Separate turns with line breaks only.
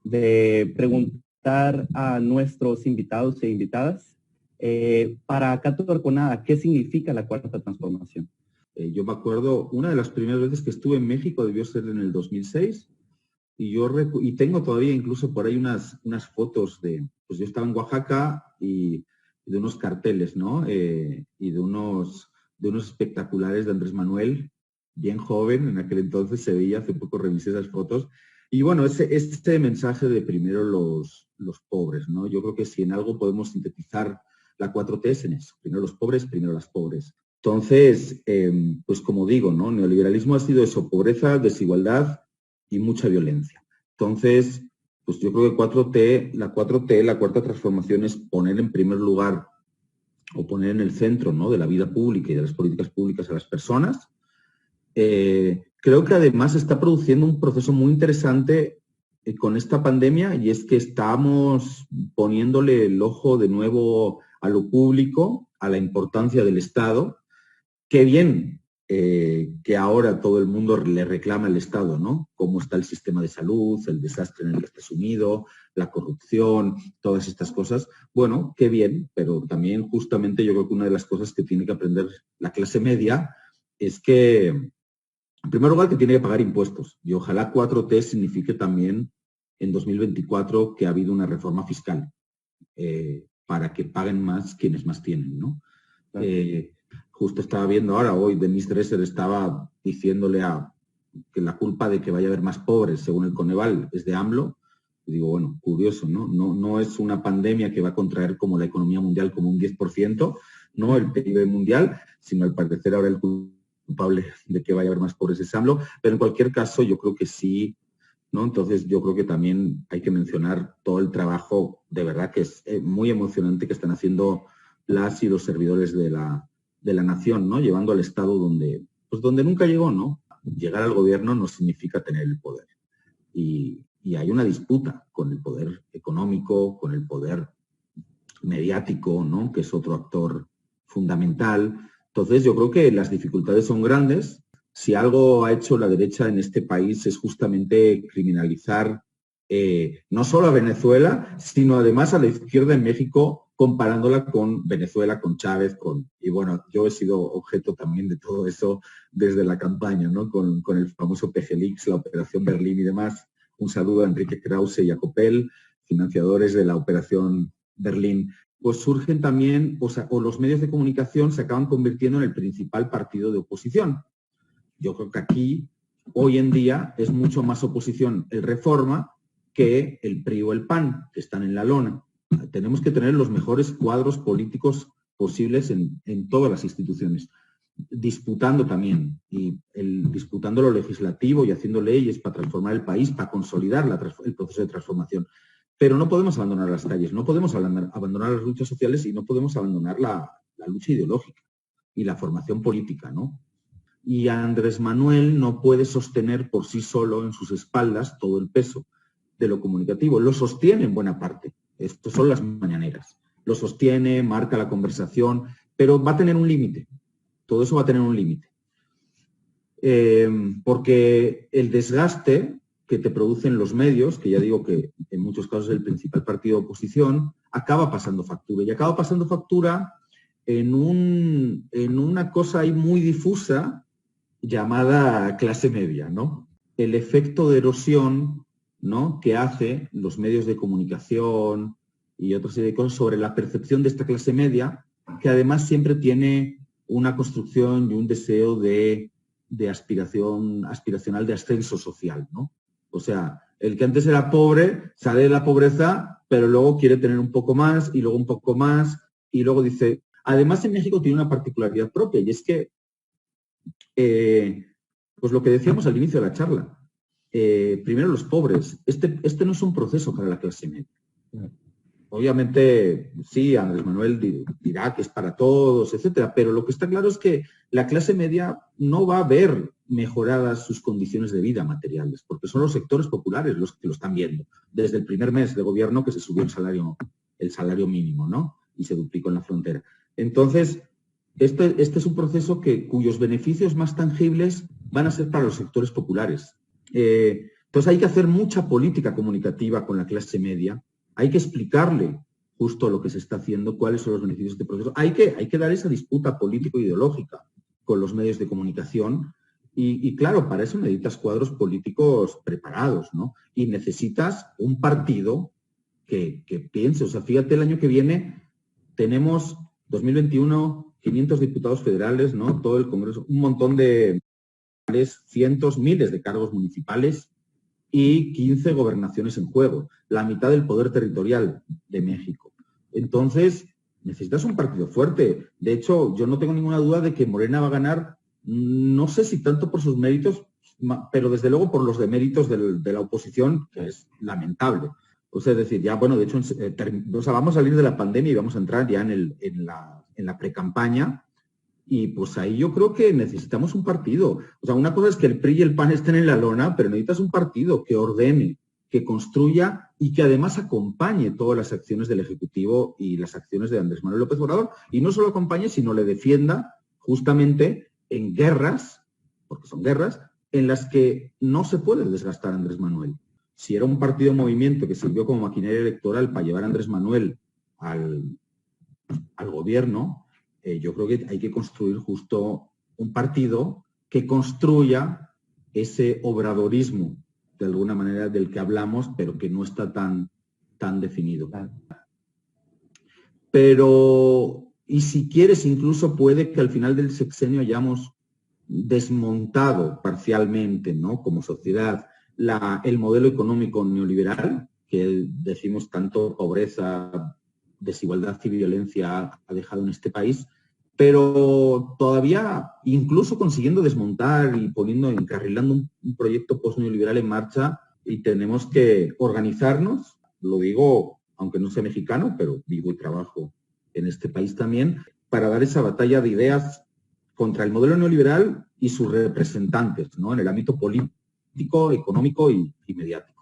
de preguntar a nuestros invitados e invitadas para Cato Arconada, ¿qué significa la Cuarta Transformación?
Yo me acuerdo, una de las primeras veces que estuve en México debió ser en el 2006, y tengo todavía incluso por ahí unas fotos pues yo estaba en Oaxaca y de unos carteles, ¿no? Y de unos espectaculares de Andrés Manuel, bien joven, en aquel entonces se veía, hace poco revisé esas fotos. Y bueno, este mensaje de primero los pobres, ¿no? Yo creo que si en algo podemos sintetizar la 4T es en eso, primero los pobres, primero las pobres. Entonces, pues como digo, ¿no? Neoliberalismo ha sido eso, pobreza, desigualdad y mucha violencia. Entonces, pues yo creo que la 4T, la Cuarta Transformación, es poner en primer lugar o poner en el centro, ¿no?, de la vida pública y de las políticas públicas a las personas. Creo que además está produciendo un proceso muy interesante con esta pandemia, y es que estamos poniéndole el ojo de nuevo a lo público, a la importancia del Estado. Qué bien que ahora todo el mundo le reclama al Estado, ¿no? Cómo está el sistema de salud, el desastre en el que está sumido, la corrupción, todas estas cosas. Bueno, qué bien, pero también justamente yo creo que una de las cosas que tiene que aprender la clase media es que, en primer lugar, que tiene que pagar impuestos. Y ojalá 4T signifique también en 2024 que ha habido una reforma fiscal para que paguen más quienes más tienen, ¿no? Claro. Justo estaba viendo ahora, hoy Denise Dresser estaba diciéndole que la culpa de que vaya a haber más pobres, según el Coneval, es de AMLO. Y digo, bueno, curioso, ¿no? No es una pandemia que va a contraer como la economía mundial como un 10%, no el PIB mundial, sino al parecer ahora el culpable de que vaya a haber más pobres es AMLO. Pero en cualquier caso, yo creo que sí, ¿no? Entonces, yo creo que también hay que mencionar todo el trabajo, de verdad, que es muy emocionante que están haciendo las y los servidores de la nación, ¿no? Llevando al Estado donde nunca llegó, ¿no? Llegar al gobierno no significa tener el poder. Y hay una disputa con el poder económico, con el poder mediático, ¿no?, que es otro actor fundamental. Entonces, yo creo que las dificultades son grandes. Si algo ha hecho la derecha en este país es justamente criminalizar no solo a Venezuela, sino además a la izquierda en México, comparándola con Venezuela, con Chávez, y bueno, yo he sido objeto también de todo eso desde la campaña, ¿no?, con el famoso PGLeaks, la Operación Berlín y demás. Un saludo a Enrique Krause y a Copel, financiadores de la Operación Berlín. Pues surgen también, o los medios de comunicación se acaban convirtiendo en el principal partido de oposición. Yo creo que aquí, hoy en día, es mucho más oposición el Reforma que el PRI o el PAN, que están en la lona. Tenemos que tener los mejores cuadros políticos posibles en todas las instituciones, disputando también, disputando lo legislativo y haciendo leyes para transformar el país, para consolidar el proceso de transformación. Pero no podemos abandonar las calles, no podemos abandonar las luchas sociales y no podemos abandonar la lucha ideológica y la formación política, ¿no? Y Andrés Manuel no puede sostener por sí solo en sus espaldas todo el peso de lo comunicativo. Lo sostiene en buena parte. Estos son las mañaneras. Lo sostiene, marca la conversación, pero va a tener un límite. Todo eso va a tener un límite. Porque el desgaste que te producen los medios, que ya digo que en muchos casos es el principal partido de oposición, acaba pasando factura. Y acaba pasando factura en una cosa ahí muy difusa llamada clase media, ¿no? El efecto de erosión, ¿no?, que hace los medios de comunicación y otra serie de cosas sobre la percepción de esta clase media, que además siempre tiene una construcción y un deseo de aspiracional de ascenso social, ¿no? O sea, el que antes era pobre sale de la pobreza, pero luego quiere tener un poco más y luego un poco más y luego dice... Además, en México tiene una particularidad propia, y es que pues lo que decíamos al inicio de la charla, primero los pobres. Este no es un proceso para la clase media. Obviamente, sí, Andrés Manuel dirá que es para todos, etcétera, pero lo que está claro es que la clase media no va a ver mejoradas sus condiciones de vida materiales, porque son los sectores populares los que lo están viendo. Desde el primer mes de gobierno que se subió el salario mínimo, ¿no?, y se duplicó en la frontera. Entonces, este es un proceso cuyos beneficios más tangibles van a ser para los sectores populares. Entonces hay que hacer mucha política comunicativa con la clase media, hay que explicarle justo lo que se está haciendo, cuáles son los beneficios de este proceso. Hay que dar esa disputa político-ideológica con los medios de comunicación y claro, para eso necesitas cuadros políticos preparados, ¿no? Y necesitas un partido que piense. O sea, fíjate, el año que viene tenemos 2021, 500 diputados federales, ¿no? Todo el Congreso, un montón de cientos, miles de cargos municipales y 15 gobernaciones en juego, la mitad del poder territorial de México. Entonces, necesitas un partido fuerte. De hecho, yo no tengo ninguna duda de que Morena va a ganar, no sé si tanto por sus méritos, pero desde luego por los deméritos de la oposición, que es lamentable. O sea, es decir, ya, bueno, de hecho, vamos a salir de la pandemia y vamos a entrar ya en la precampaña. Y pues ahí yo creo que necesitamos un partido. O sea, una cosa es que el PRI y el PAN estén en la lona, pero necesitas un partido que ordene, que construya y que además acompañe todas las acciones del Ejecutivo y las acciones de Andrés Manuel López Obrador. Y no solo acompañe, sino le defienda justamente en guerras, porque son guerras, en las que no se puede desgastar a Andrés Manuel. Si era un partido movimiento que sirvió como maquinaria electoral para llevar a Andrés Manuel al gobierno, yo creo que hay que construir justo un partido que construya ese obradorismo, de alguna manera, del que hablamos, pero que no está tan definido. Pero, y si quieres, incluso puede que al final del sexenio hayamos desmontado parcialmente, ¿no?, como sociedad, el modelo económico neoliberal, que decimos tanto pobreza, desigualdad y violencia ha dejado en este país, pero todavía, incluso consiguiendo desmontar y encarrilando un proyecto post-neoliberal en marcha, y tenemos que organizarnos, lo digo aunque no sea mexicano, pero vivo y trabajo en este país también, para dar esa batalla de ideas contra el modelo neoliberal y sus representantes, ¿no?, en el ámbito político, económico y mediático.